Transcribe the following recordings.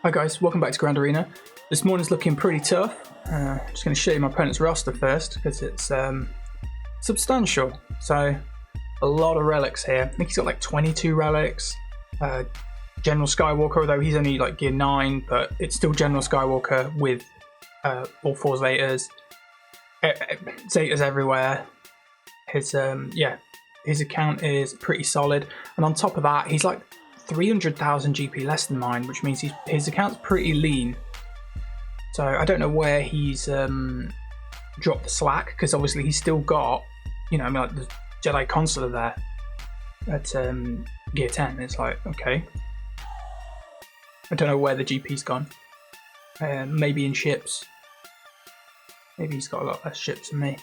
Hi guys, welcome back to Grand Arena. This morning's looking pretty tough. Just going to show you my opponent's roster first because it's substantial. So a lot of relics here. I think he's got like 22 relics. General Skywalker, although he's only like gear 9, but it's still General Skywalker with all 4 Zetas. Zetas everywhere. His account is pretty solid, and on top of that, he's like 300,000 GP less than mine, which means his account's pretty lean. So I don't know where he's dropped the slack, because obviously he's still got, like the Jedi Consular there at gear 10. It's like, okay, I don't know where the GP's gone. Maybe in ships. Maybe he's got a lot less ships than me.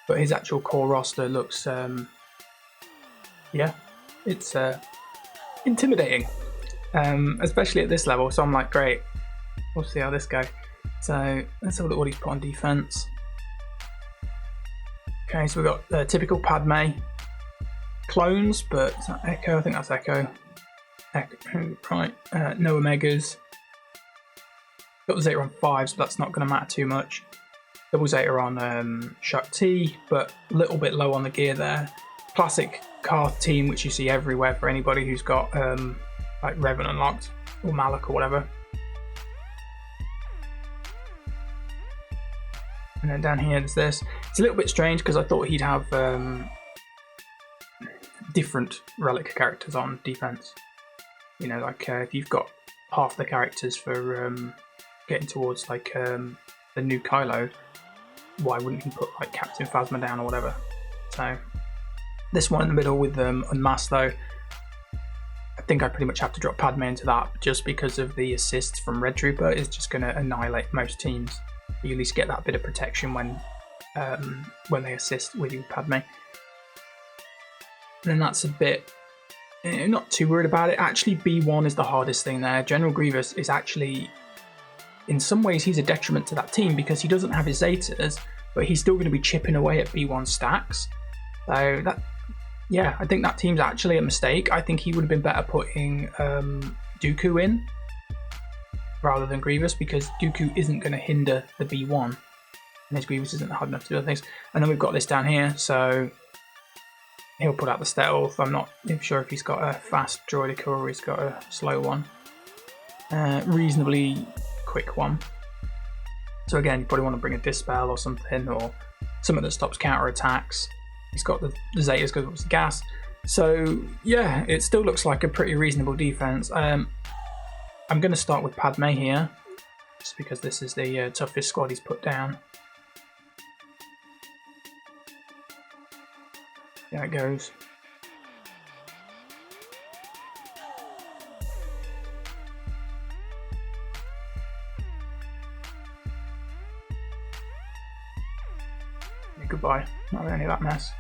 But his actual core roster looks, it's intimidating, especially at this level. So I'm like, great, we'll see how this goes. So let's have a look what he's put on defense. Okay, so we've got the typical Padme clones, but is that Echo? I think that's Echo. Echo, right? No Omegas. Got the Zeta on 5, so that's not going to matter too much. Double Zeta on Shakti, but a little bit low on the gear there. Classic Karth team, which you see everywhere for anybody who's got like Revan unlocked or Malak or whatever. And then down here there's this. It's a little bit strange because I thought he'd have different relic characters on defense. Like if you've got half the characters for getting towards like the new Kylo, why wouldn't he put like Captain Phasma down or whatever? So this one in the middle with Unmasked though, I think I pretty much have to drop Padme into that just because of the assists from Red Trooper is just going to annihilate most teams. You at least get that bit of protection when they assist with you, Padme. And then that's a bit, not too worried about it. Actually, B1 is the hardest thing there. General Grievous is actually, in some ways, he's a detriment to that team because he doesn't have his Zetas, but he's still going to be chipping away at B1 stacks. So that, yeah, I think that team's actually a mistake. I think he would have been better putting Dooku in rather than Grievous, because Dooku isn't going to hinder the B1 and his Grievous isn't hard enough to do other things. And then we've got this down here, so he'll put out the stealth. I'm not sure if he's got a fast droidica or he's got a slow one. Reasonably quick one. So again, you probably want to bring a Dispel or something, or something that stops counter attacks. He's got the Zetas because it's the gas. So yeah, it still looks like a pretty reasonable defense. I'm going to start with Padme here, just because this is the toughest squad he's put down. There it goes. Yeah, goodbye. Not any of that mess.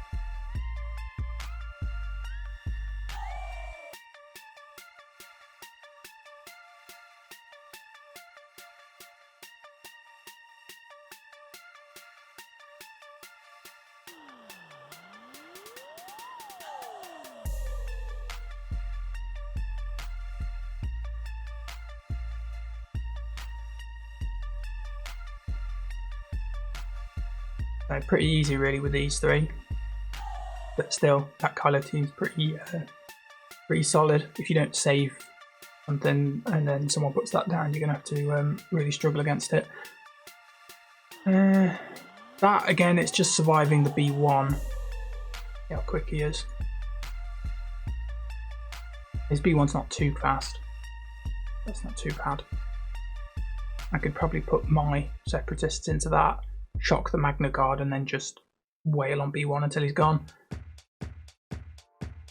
Pretty easy really with these 3, but still that Kylo team's pretty solid. If you don't save something and then someone puts that down, you're gonna have to really struggle against it. That again, it's just surviving the B1. See how quick he is. His B1's not too fast. That's not too bad. I could probably put my Separatists into that, shock the Magna Guard, and then just wail on B1 until he's gone.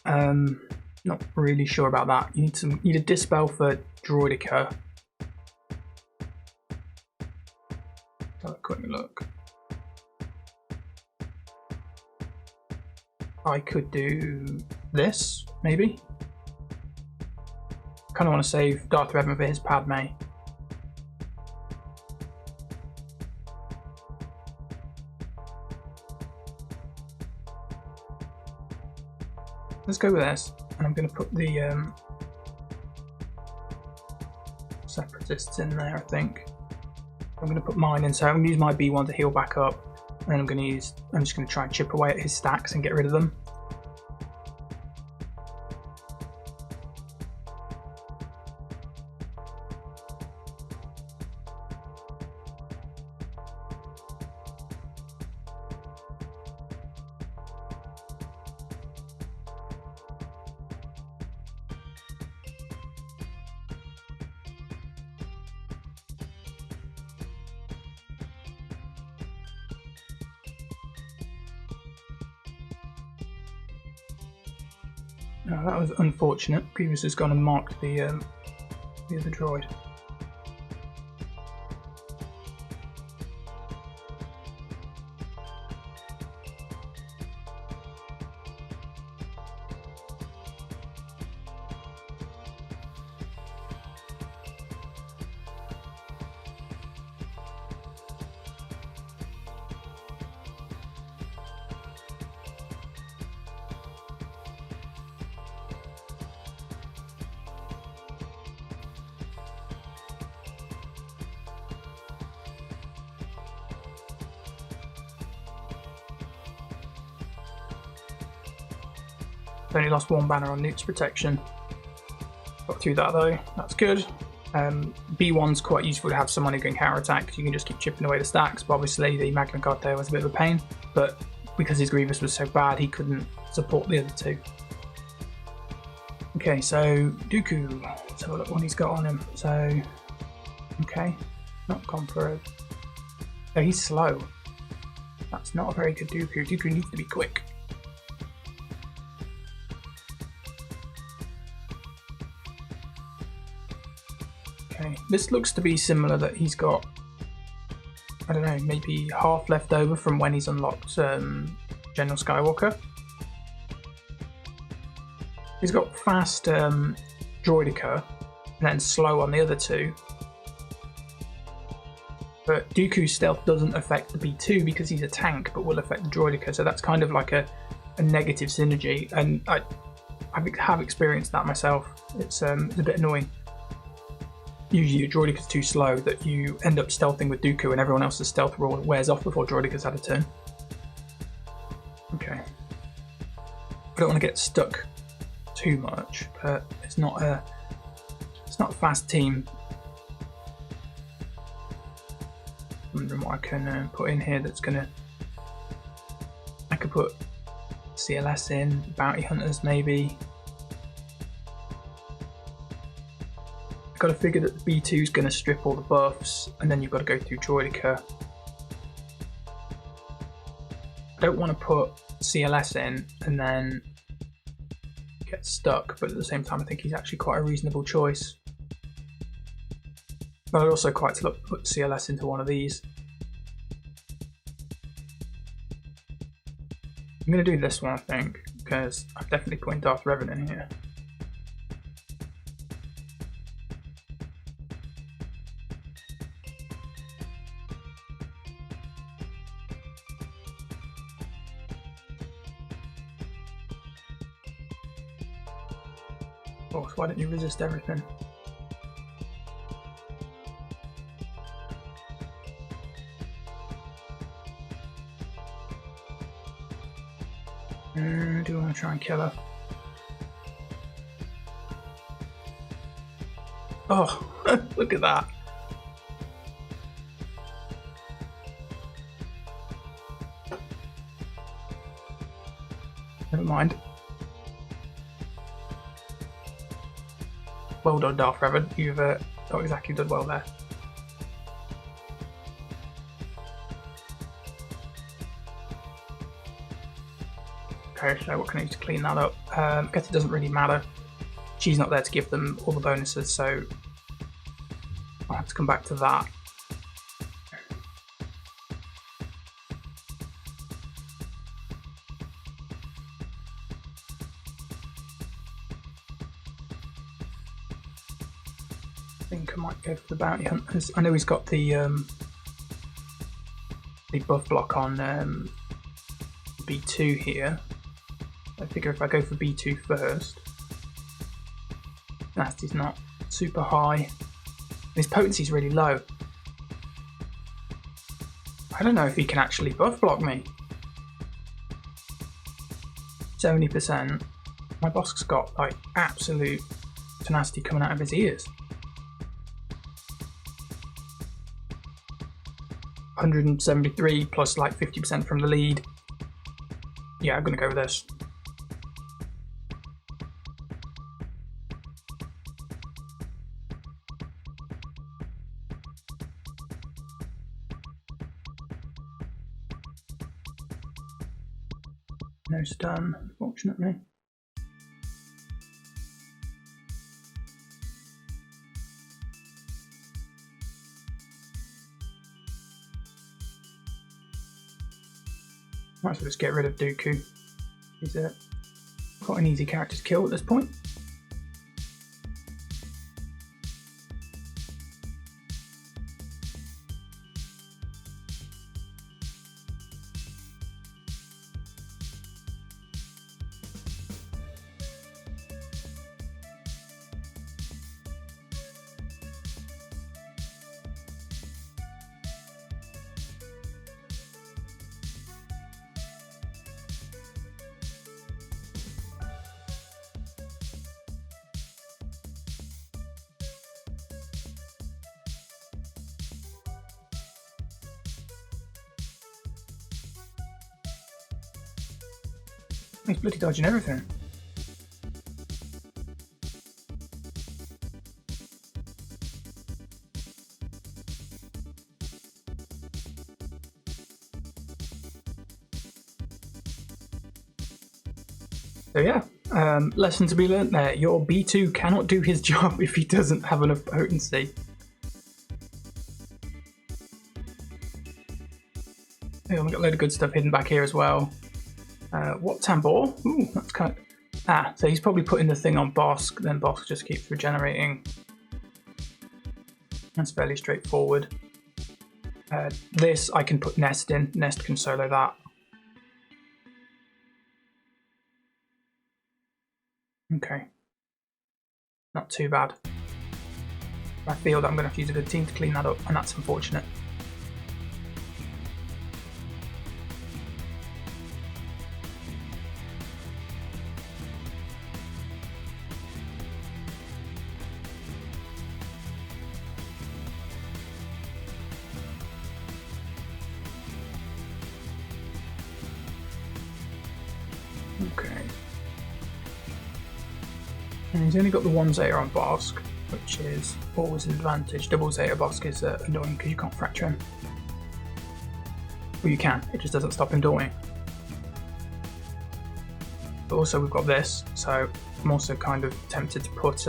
Not really sure about that. You need a Dispel for Droidica. Have a quick look. I could do this, maybe. Kind of want to save Darth Revan for his Padme. Let's go with this, and I'm going to put the Separatist assists in there, I think. I'm going to put mine in, so I'm going to use my B1 to heal back up, and then I'm just going to try and chip away at his stacks and get rid of them. Oh, that was unfortunate. Grievous has gone and marked the other droid. Only lost one banner on nukes protection. Got through that though, that's good. B1's quite useful to have someone who can counterattack because you can just keep chipping away the stacks, but obviously the Magna Guard there was a bit of a pain, but because his Grievous was so bad he couldn't support the other two. Okay, so Dooku, let's have a look what he's got on him. So, okay, not gone for a... Oh, he's slow. That's not a very good Dooku. Dooku needs to be quick. Okay, this looks to be similar that he's got, I don't know, maybe half left over from when he's unlocked General Skywalker. He's got fast Droideka and then slow on the other two. But Dooku's stealth doesn't affect the B2 because he's a tank, but will affect the Droideka, so that's kind of like a negative synergy, and I have experienced that myself. It's a bit annoying. Usually your Droideka's too slow that you end up stealthing with Dooku and everyone else's stealth roll wears off before Droideka's had a turn. Okay. I don't want to get stuck too much, but it's not a fast team. I'm wondering what I can put in here that's gonna... I could put CLS in, bounty hunters maybe. Got to figure that the B2 is going to strip all the buffs, and then you've got to go through Droideka. I don't want to put CLS in and then get stuck, but at the same time I think he's actually quite a reasonable choice. But I'd also quite to put CLS into one of these. I'm going to do this one, I think, because I'm definitely putting Darth Revan in here. Oh, why don't you resist everything? Do I want to try and kill her? Oh, look at that. Never mind. Well done, Darth Revan. You've not exactly done well there. Okay, so what can I do to clean that up? I guess it doesn't really matter. She's not there to give them all the bonuses, so I'll have to come back to that. I think I might go for the bounty hunters. I know he's got the buff block on B2 here. I figure if I go for B2 first, Nasty's not super high. His potency is really low. I don't know if he can actually buff block me. 70%. My boss's got like absolute tenacity coming out of his ears. 173 plus like 50% from the lead. Yeah, I'm gonna go with this. No stun, unfortunately. Might as well just get rid of Dooku. He's quite an easy character to kill at this point. He's bloody dodging everything. So yeah, lesson to be learnt there. Your B2 cannot do his job if he doesn't have enough potency. Oh, we've got a load of good stuff hidden back here as well. What Tambor? Ooh, that's kind of... so he's probably putting the thing on Bosk, then Bosk just keeps regenerating. That's fairly straightforward. This I can put Nest in. Nest can solo that. Okay. Not too bad. I feel that I'm going to have to use a good team to clean that up, and that's unfortunate. Okay. And he's only got the one Zeta on Bosk, which is always an advantage. Double Zeta Bosk is annoying because you can't fracture him. Well, you can, it just doesn't stop him doing. But also we've got this, so I'm also kind of tempted to put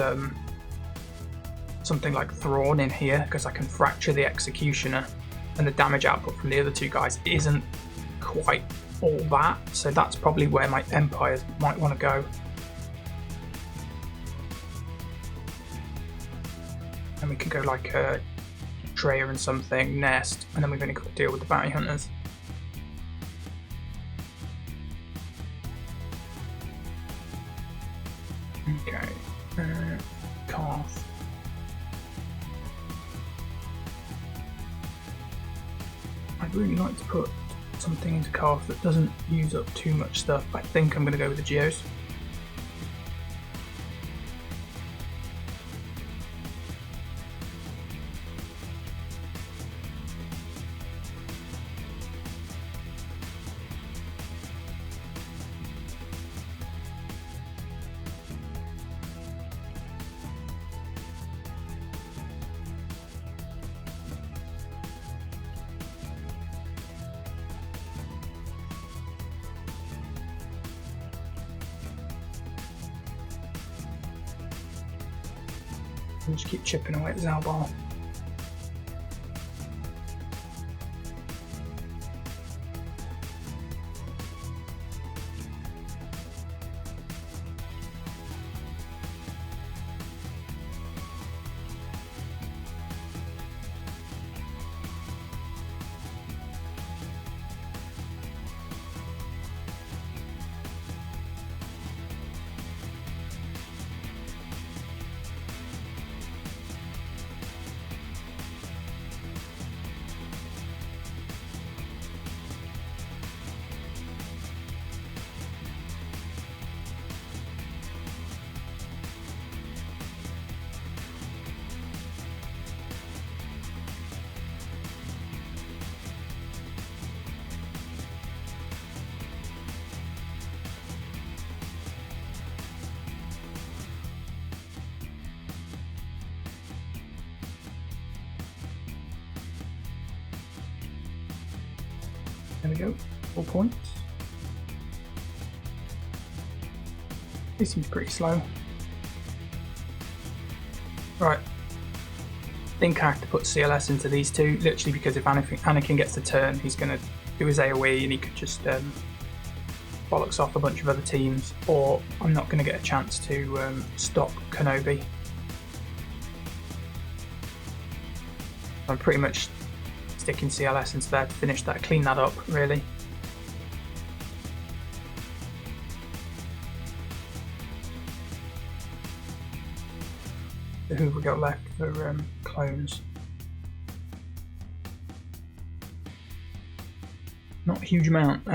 something like Thrawn in here because I can fracture the Executioner, and the damage output from the other two guys isn't quite all that, so that's probably where my Empires might want to go. And we can go like Drea and something, Nest, and then we've only got to deal with the Bounty Hunters. Okay, Karth. I'd really like to put something into Karth that doesn't use up too much stuff. I think I'm going to go with the Geos. And just keep chipping away at Zalbar. we go, 4 points. This seems pretty slow. Right. I think I have to put CLS into these two, literally because if Anakin gets the turn, he's going to do his AoE and he could just bollocks off a bunch of other teams, or I'm not going to get a chance to stop Kenobi. I'm pretty much sticking CLS into there to finish that, clean that up, really. So who have we got left for clones? Not a huge amount.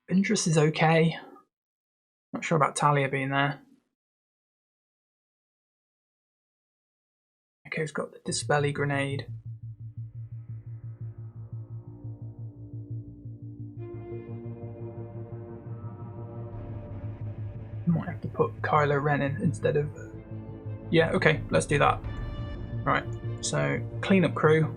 Interest is okay. Not sure about Talia being there. Okay, we've got the Dispelly Grenade. Might have to put Kylo Ren in instead of... Yeah, okay, let's do that. Right, so cleanup crew.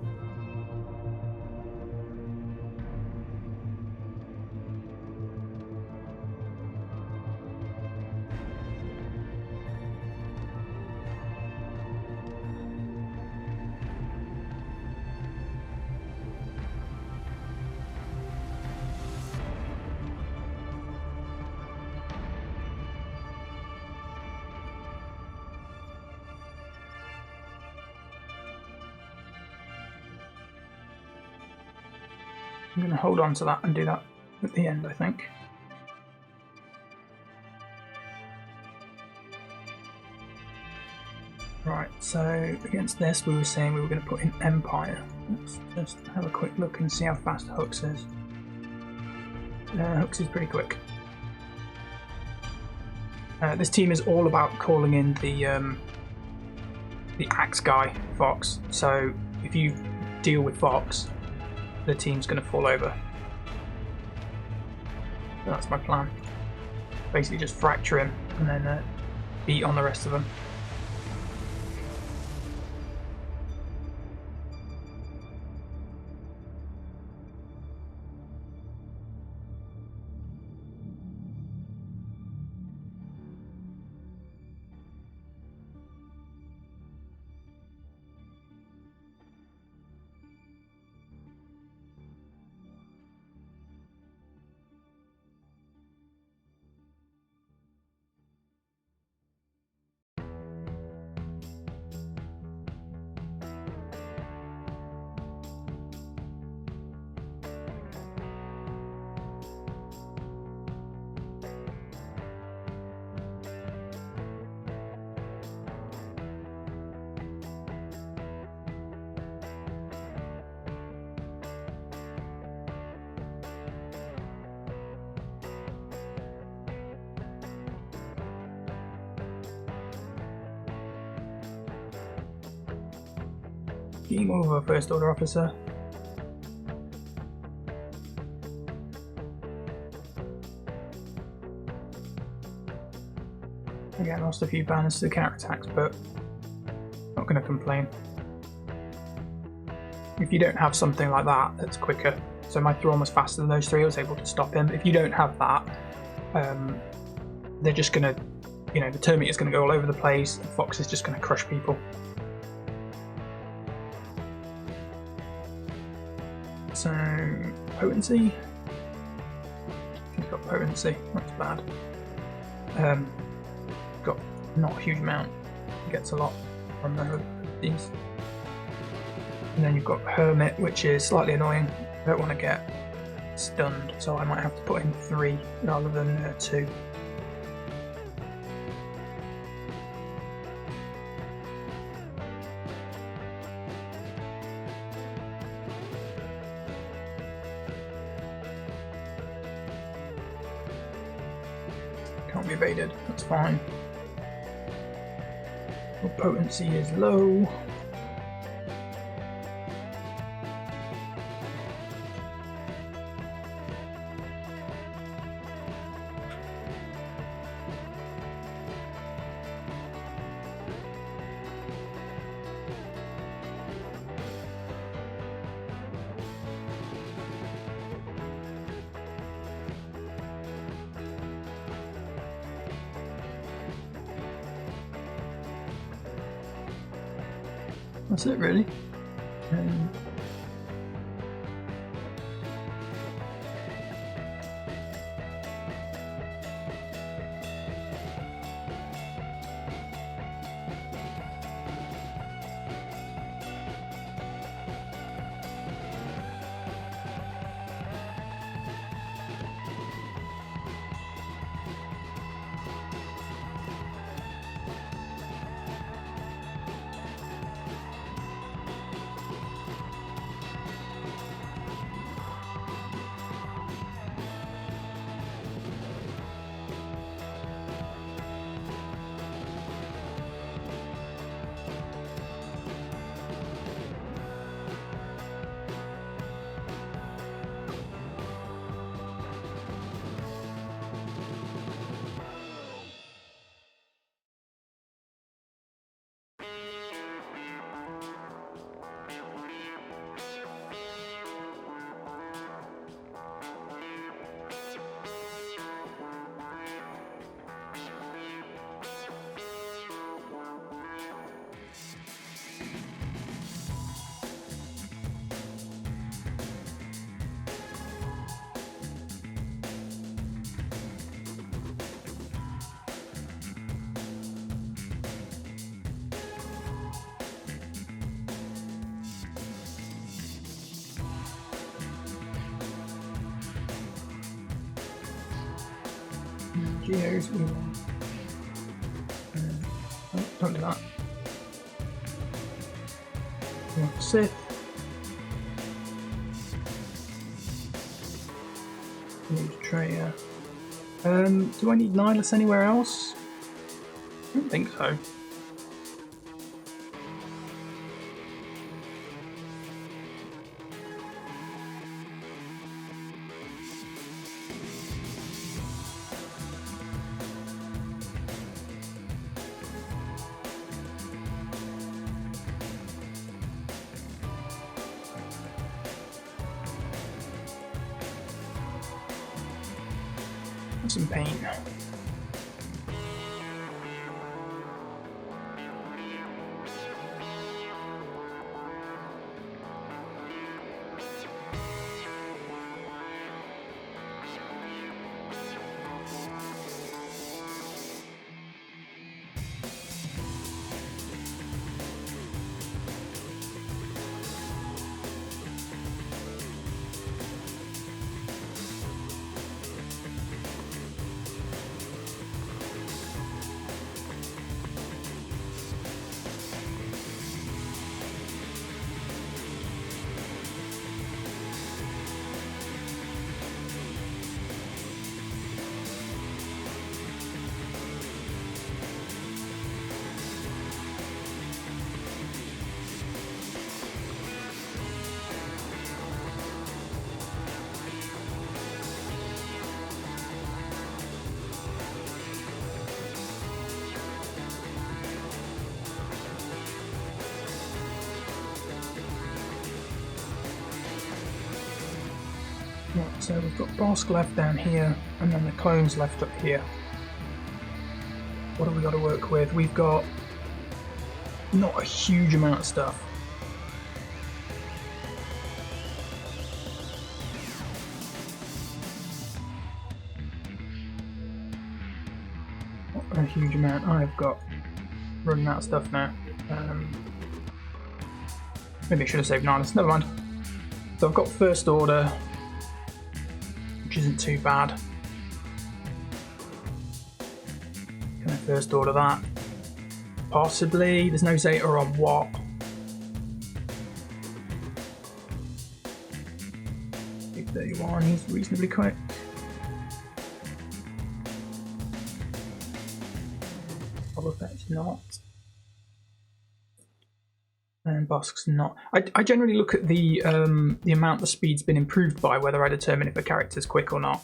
I'm going to hold on to that and do that at the end, I think. Right, so against this we were saying we were going to put in Empire. Let's just have a quick look and see how fast Hux is. Hux is pretty quick. This team is all about calling in the axe guy, Fox. So if you deal with Fox, the team's going to fall over. So that's my plan. Basically just fracture him and then beat on the rest of them. Game over, First Order Officer. Again, lost a few banners to the counter attacks, but not going to complain. If you don't have something like that, that's quicker. So my Thrawn was faster than those three, I was able to stop him. If you don't have that, they're just going to, you know, the Terminator's going to go all over the place, and Fox is just going to crush people. So, potency. He's got potency, that's bad. Got not a huge amount, gets a lot from these. And then you've got Hermit, which is slightly annoying. I don't want to get stunned, so I might have to put in 3 rather than 2. Can't be evaded, that's fine. Your potency is low. That's it, really. Geos, oh, don't do that. We want Sith. Use Traitor. Do I need Nihilus anywhere else? I don't think so. Some paint. Right, so we've got Bosk left down here, and then the clones left up here. What have we got to work with? We've got not a huge amount of stuff. Not a huge amount. I've got running out of stuff now. Maybe I should have saved Nihilus. Never mind. So I've got First Order, which isn't too bad. Can I First Order that? Possibly. There's no Zeta on what? Big 31, he's reasonably quick. Boba Fett's not. And Bosk's not. I generally look at the amount the speed's been improved by, whether I determine if a character's quick or not,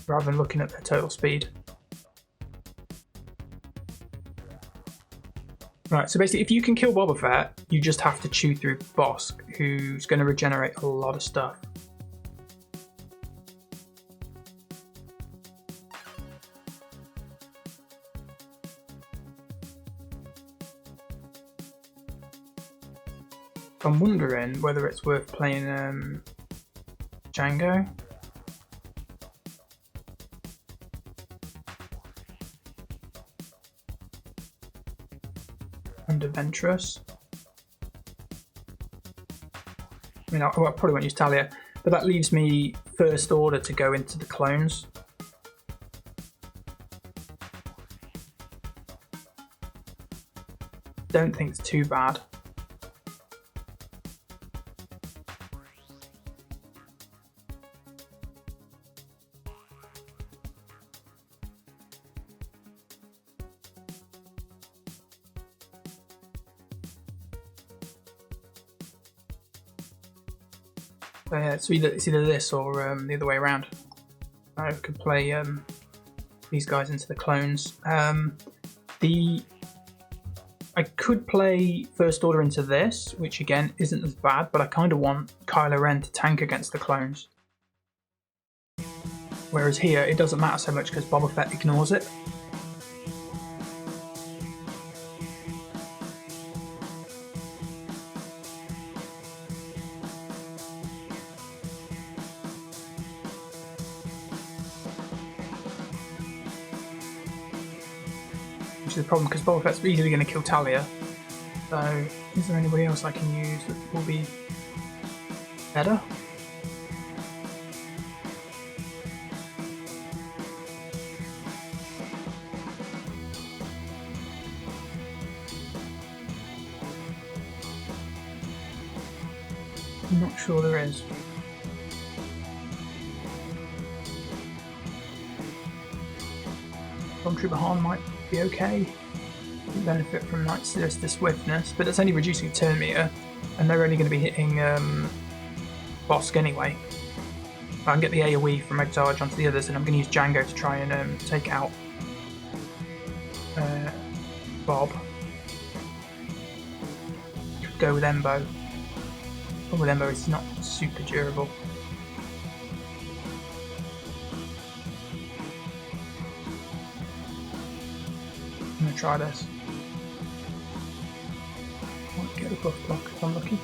rather than looking at their total speed. Right, so basically if you can kill Boba Fett, you just have to chew through Bosk, who's going to regenerate a lot of stuff. I'm wondering whether it's worth playing Django. And Adventurous. I mean, I probably won't use Talia, but that leaves me First Order to go into the clones. Don't think it's too bad. So it's either this or the other way around. I could play these guys into the clones. I could play First Order into this, which again isn't as bad, but I kind of want Kylo Ren to tank against the clones. Whereas here, it doesn't matter so much because Boba Fett ignores it. Which is a problem because Boba Fett's easily going to kill Talia. So, is there anybody else I can use that will be better? I'm not sure there is. Stormtrooper Han might be okay. Benefit from Night Sister Swiftness, but it's only reducing turn meter, and they're only going to be hitting Bosk anyway. I can get the AoE from Exarch onto the others, and I'm going to use Django to try and take out Bob. Go with Embo. But with Embo, it's not super durable. I'm going to try this. Might get a buff block if I'm lucky.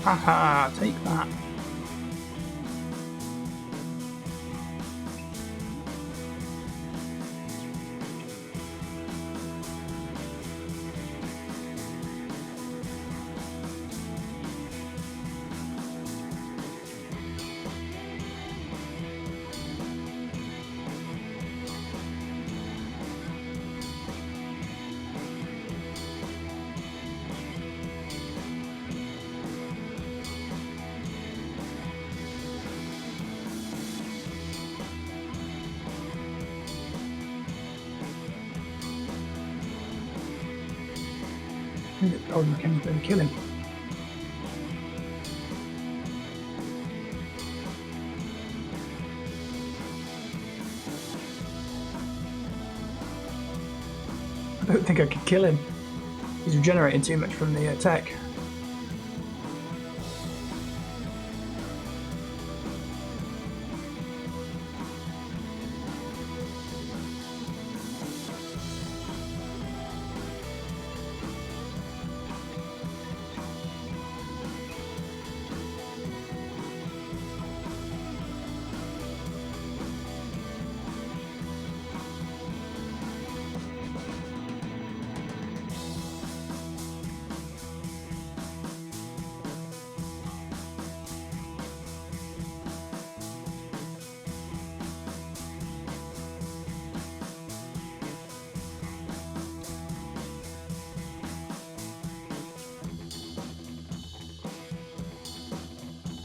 Haha, take that. Oh, you can even kill him. I don't think I could kill him. He's regenerating too much from the attack.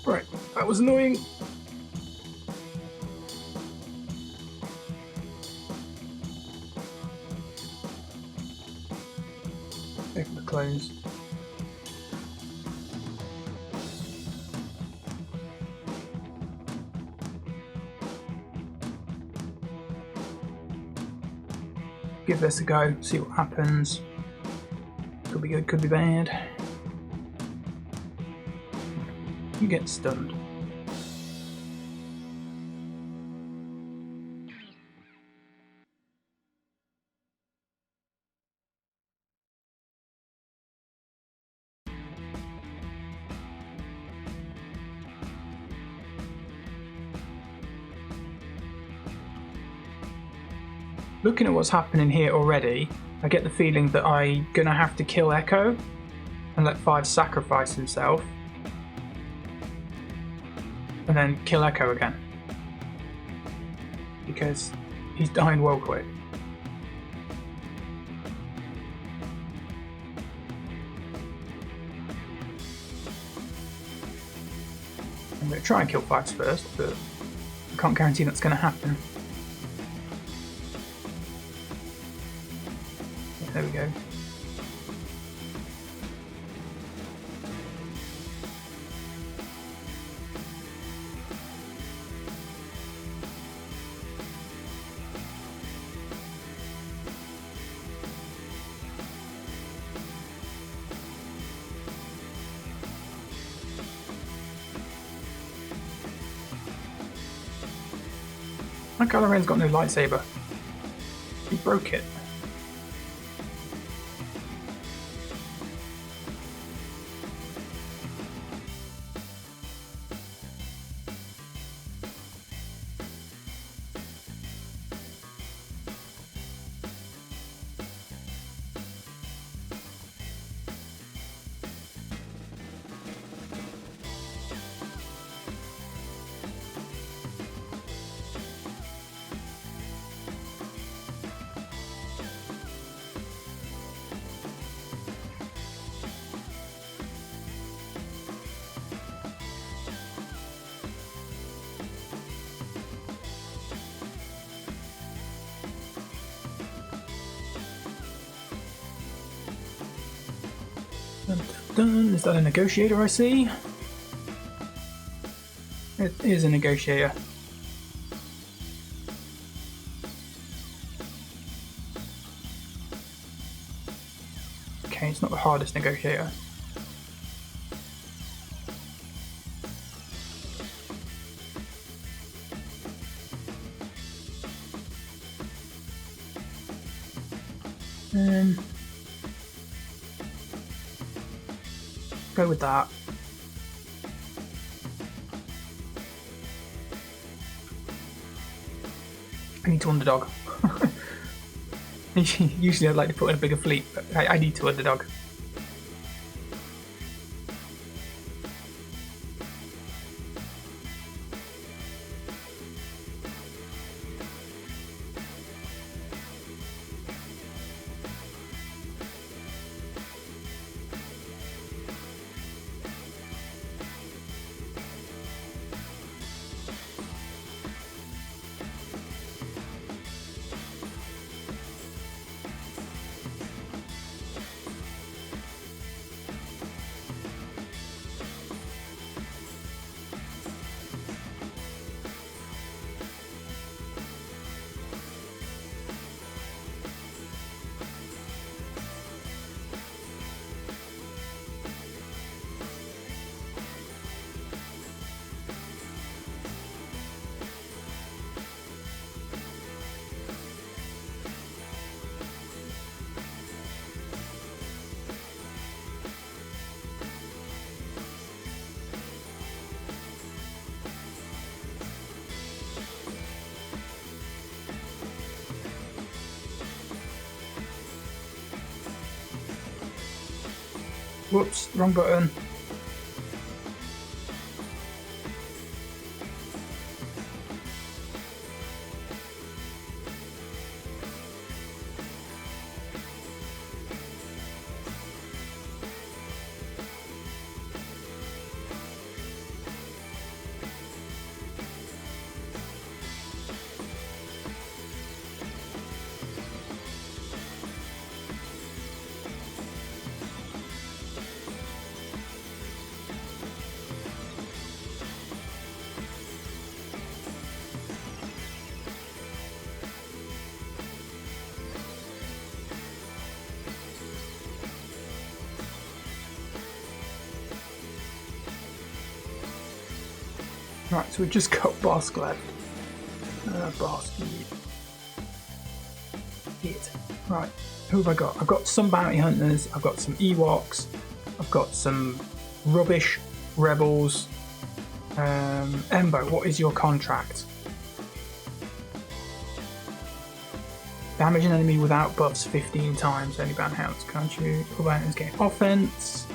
Right, that was annoying. Go for the close. Give this a go, see what happens. Could be good, could be bad. You get stunned. Looking at what's happening here already, I get the feeling that I'm gonna have to kill Echo and let 5 sacrifice himself and then kill Echo again because he's dying well quick. I'm going to try and kill 5s first, but I can't guarantee that's going to happen. There we go. My Kylo Ren's got no lightsaber. He broke it. Dun, dun, dun. Is that a negotiator I see? It is a negotiator. Okay, it's not the hardest negotiator. Go with that. I need to underdog. Usually I'd like to put in a bigger fleet, but I need to underdog. Whoops, wrong button. Right, so we've just got Bosk left. Bosk. Hit. Right, who have I got? I've got some bounty hunters, I've got some Ewoks, I've got some rubbish rebels. Embo, what is your contract? Damage an enemy without buffs 15 times, only bounty hunters can't you? All bounty hunters gain offense.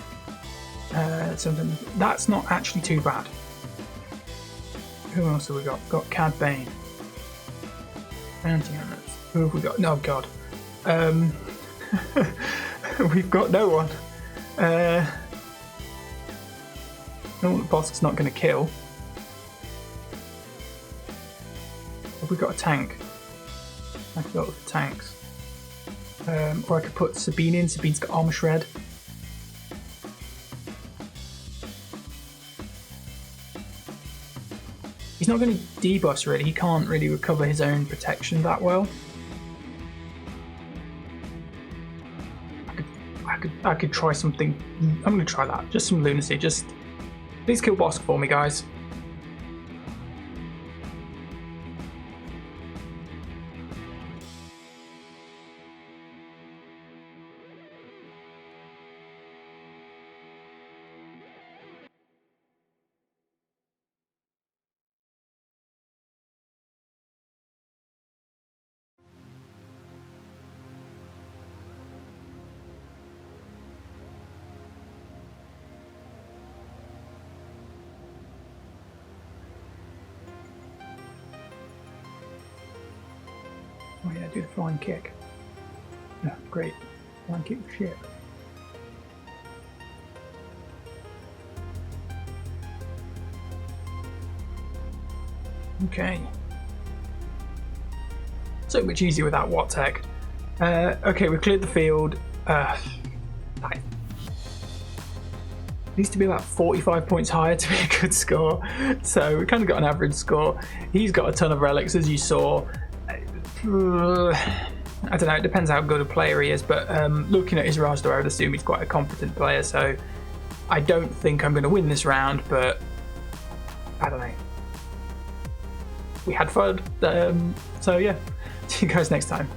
That's not actually too bad. Who else have we got? We've got Cad Bane. Bounty hunters. Who have we got? No, God. We've got no one. No, the boss is not going to kill. Have we got a tank? I could go with the tanks. Or I could put Sabine in. Sabine's got armor shred. He's not going to debuff really. He can't really recover his own protection that well. I could try something. I'm going to try that. Just some lunacy. Just please kill Bosk for me, guys. Oh yeah, do the flying kick. Yeah, great. Flying kick shit. Okay. So much easier with that Wattec. Okay, we've cleared the field. Needs to be about 45 points higher to be a good score. So we kind of got an average score. He's got a ton of relics, as you saw. I don't know, it depends how good a player he is, but looking at his roster, I would assume he's quite a competent player, so I don't think I'm going to win this round, but I don't know. We had fun, so yeah, see you guys next time.